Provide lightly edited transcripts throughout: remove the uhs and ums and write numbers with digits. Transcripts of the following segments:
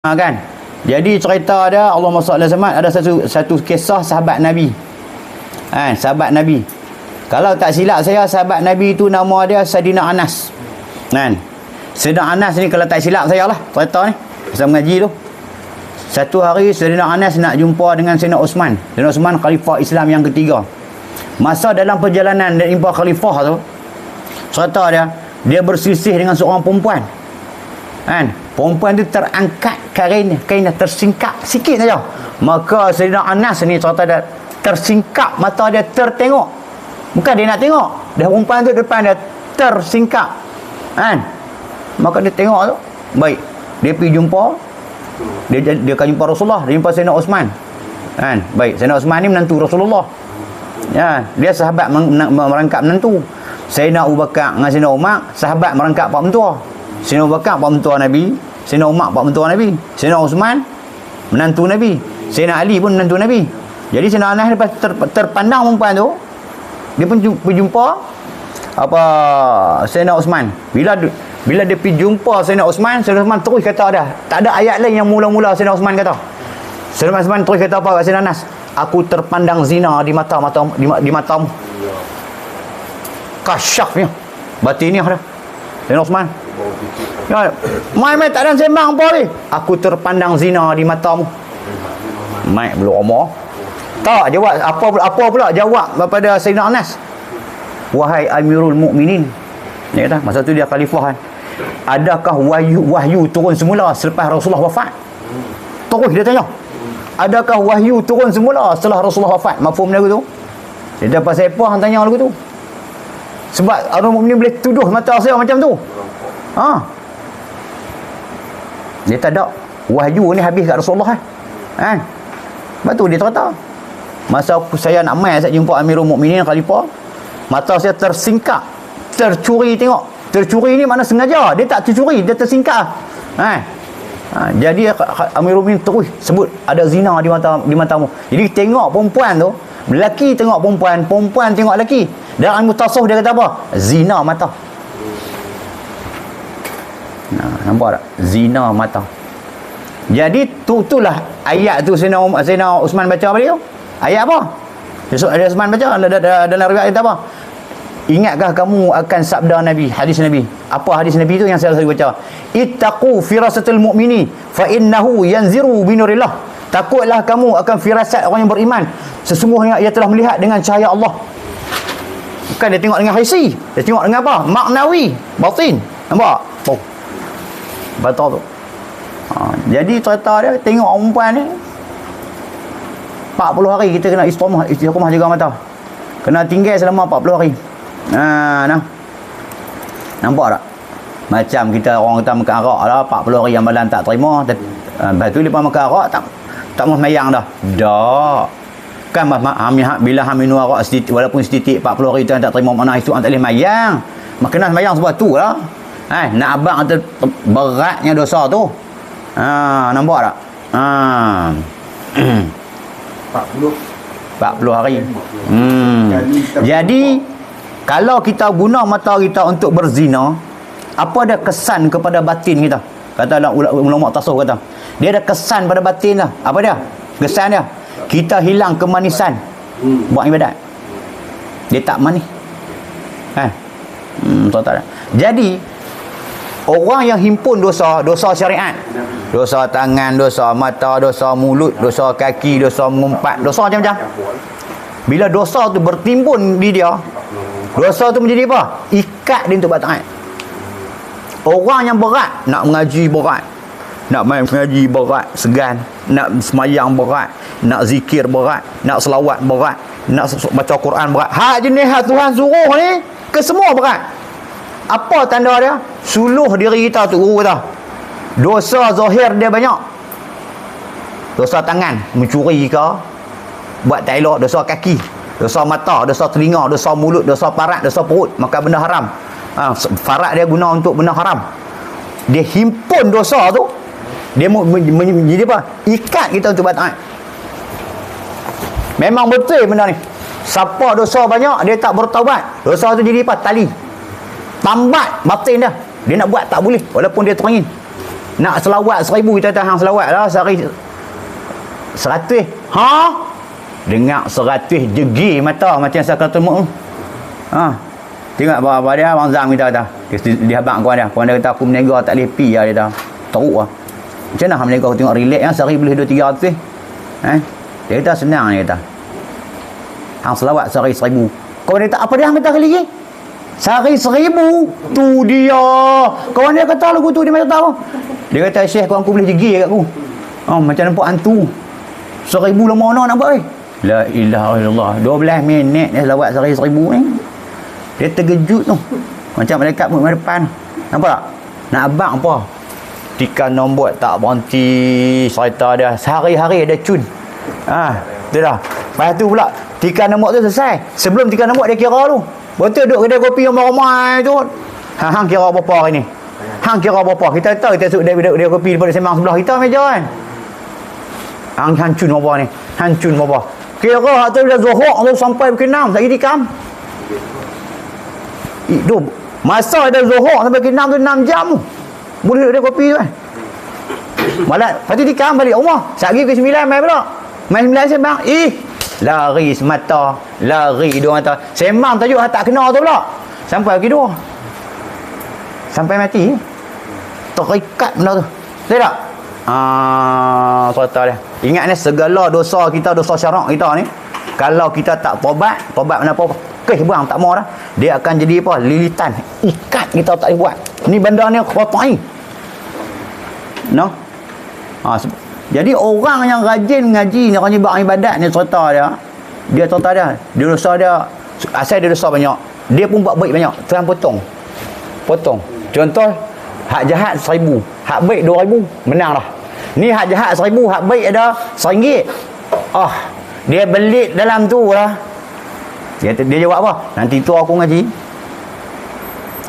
kan. Jadi cerita dia Allahumma salli alaihi wasallam, ada satu kisah sahabat Nabi. Sahabat Nabi. Kalau tak silap saya, sahabat Nabi itu nama dia Sayyidina Anas. Kan. Sayyidina Anas ni kalau tak silap saya lah cerita ni. Saya mengaji tu. Satu hari Sayyidina Anas nak jumpa dengan Sayyidina Osman. Sayyidina Osman khalifah Islam yang ketiga. Masa dalam perjalanan dan jumpa khalifah tu, cerita dia berselisih dengan seorang perempuan. Kan? Perempuan tu terangkat kainnya tersingkap sikit saja. Maka Sayyidina Anas ni cerita dia tersingkap, mata dia tertengok. Bukan dia nak tengok, dah perempuan tu depan dia tersingkap. Kan? Maka dia tengok tu, baik. Dia pergi jumpa, dia akan jumpa Rasulullah, dia jumpa Sayyidina Osman. Kan? Baik, Sayyidina Osman ni menantu Rasulullah. Ya, dia sahabat merangkap menantu. Sayyidina Abu Bakar dengan Sayyidina Umar sahabat merangkap pak mentua. Sayyidina Abu Bakar pak mentua Nabi, Sayyidina Umar pak mentua Nabi, Sayyidina Osman menantu Nabi, Sayyidina Ali pun menantu Nabi. Jadi Sayyidina Anas lepas terpandang perempuan tu, dia pun jumpa Sayyidina Osman. Bila dia pergi jumpa Sayyidina Osman terus kata dah. Tak ada ayat lain yang mula-mula Sayyidina Osman kata. Sayyidina Osman terus kata apa kat Sayyidina Anas? Aku terpandang zina di matamu. Kasyafnya. Batinnya dah. Sayyidina Osman. Ya, mai tak ada sembang apa ni. Aku terpandang zina di matamu. Mai belum omor. Tak jawab apa pula jawab kepada Sayyidina Anas. Wahai Amirul Mukminin. Dia kata masa tu dia khalifah kan. Adakah wahyu turun semula selepas Rasulullah wafat? Terus dia tanya. Adakah wahyu turun semula setelah Rasulullah wafat? Mafhum lagu tu? Dia pasal apa hang tanya lagu tu? Sebab orang mukmin boleh tuduh mata saya macam tu. Dia tak ada. Wahyu ni habis kat Rasulullah kan. Lepas tu dia kata, masa saya nak mai saya jumpa Amirul Mukminin khalifah, mata saya tersingkap, tercuri tengok. Tercuri ni mana sengaja, dia tak tercuri, dia tersingkap. Jadi Amirul Mukminin terus sebut ada zina di matamu. Jadi tengok perempuan tu, lelaki tengok perempuan tengok lelaki. Dalam ilmu tasawuf dia kata apa? Zina mata. Nampak tak? Zina mata. Jadi itulah ayat tu Sayyidina Osman baca apa dia? Ayat apa? Ada Osman baca dalam riwayat kata apa? Ingatkah kamu akan sabda Nabi, hadis Nabi? Apa hadis Nabi tu yang saya baca? Ittaqu firasatul mu'mini fa innahu yanziru binurillah. Takutlah kamu akan firasat orang yang beriman. Sesungguhnya ia telah melihat dengan cahaya Allah. Bukan dia tengok dengan hissi, dia tengok dengan apa? Maknawi, batin. Nampak? Betul tu. Jadi cerita dia tengok perempuan ni 40 hari kita kena istiqamah jaga mata. Kena tinggal selama 40 hari. Nampak tak? Macam kita orang kata makan arak lah 40 hari amalan tak terima. Lepas tu lepas makan arak tak mau semayang dah. Dah. Kan bila minum arak sedikit, walaupun sedikit 40 hari tu tak terima mana itu tak boleh semayang. Mak kena semayang sebab tu lah. Nak abang kata beratnya dosa tu. Nampak tak? 40 hari. Jadi kalau kita guna mata kita untuk berzina, apa ada kesan kepada batin kita? Kata ulama tasawuf kata, dia ada kesan pada batin lah. Apa dia? Kesan dia, kita hilang kemanisan buat ibadat. Dia tak manis. Jadi orang yang himpun dosa syariat, dosa tangan, dosa mata, dosa mulut, dosa kaki, dosa mengumpat, dosa macam-macam. Bila dosa tu bertimbun di dia, dosa tu menjadi apa? Ikat dia untuk buat taat. Orang yang berat, nak mengaji berat, nak main mengaji berat, segan, nak semayang berat, nak zikir berat, nak selawat berat, nak baca Quran berat. Hak jenis hak Tuhan suruh ni, kesemua berat. Apa tanda dia? Suluh diri kita tu, guru kata. Dosa zahir dia banyak. Dosa tangan, mencuri ke, buat tak elok, dosa kaki, dosa mata, dosa telinga, dosa mulut, dosa parat, dosa perut, makan benda haram. Farat dia guna untuk benda haram. Dia himpun dosa tu, dia menjadi apa? Ikat kita untuk buat taat. Memang betul benda ni. Siapa dosa banyak, dia tak bertaubat, dosa tu jadi apa? Tali. Tambat batin dia. Dia nak buat tak boleh walaupun dia terangin. Nak selawat 1000 kita tahan selawat lah sehari 100. Ha? Dengar 100 jegi mata macam Sakratul Maut. Ha. Tengok apa dia Abang Zam kita kata. Dia habaq kawan dia kata aku menega tak boleh pi lah dia kata. Teruk lah. Macam mana menega aku tengok relax kan sehari boleh 2-300. Dia kata senang dia kata. Hang selawat sehari 1000. Kawan dia kata apa dia hang kata kali lagi? Sehari 1000. Tu dia. Kawan dia kata lagu tu dia macam tahu. Dia kata Syekh kawan aku boleh jegi kat aku. Macam nampak hantu. 1000 lama mana nak buat La ilaha illallah. 12 minit dia selawat sehari 1000 ni. Dia terkejut tu. Macam malaikat pun depan. Nampak tak? Nak abang apa? Tika nombor tak berhenti. Cerita dia. Sehari-hari ada cun. Tu dah. Lepas tu pula. Tika nombor tu selesai. Sebelum tika nombor dia kira tu. Betul duduk kedai kopi ramai-ramai tu. Hang kira berapa hari ni? Hang kira berapa? Kita tahu kita duduk kedai kopi daripada sembang sebelah kita meja kan. Hang cun berapa ni? Hang cun berapa? Kira hak tu dah zuhur tu sampai pukul 6 tak tikam. Itu masa ada zuhur sampai pukul 6 tu 6 jam tu. Boleh duduk kedai kopi tu kan. Malah lepas tu tikam balik rumah. Sehari ke 9 main pula. Main 9 sembang. Lari semata. Lari dia orang kata. Sembang tajuk tak kena tu pula. Sampai pukul 2. Sampai mati. Terikat benda tu. Betul tak? Cerita dia. Ingat ni segala dosa kita, dosa syarak kita ni, kalau kita tak tobat kenapa? Buang tak mau dah. Dia akan jadi apa? Lilitan. Ikat kita tak boleh buat. Ni benda ni kotai. No? Jadi orang yang rajin ngaji ni, rajin buat ibadat ni cerita dia. Dia cerita dia. Dia dosa dia, asal dia dosa banyak. Dia pun buat baik banyak. Terang potong. Contoh, hak jahat 1000, hak baik 2000, menang dah. Ni hak jahat 1000, hak baik ada RM1. Dia belit dalam tu lah. Dia jawab apa? Nanti tu aku ngaji.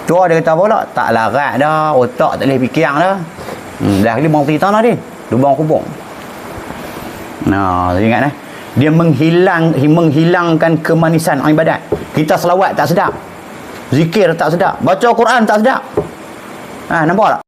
Tu dia kata apa pula? Tak larat dah, otak tak boleh fikir dah. Dah kali bang cerita lah dia. Lubang kubur. Ingat dia menghilangkan kemanisan ibadat. Kita selawat tak sedap. Zikir tak sedap. Baca Quran tak sedap. Nampak tak?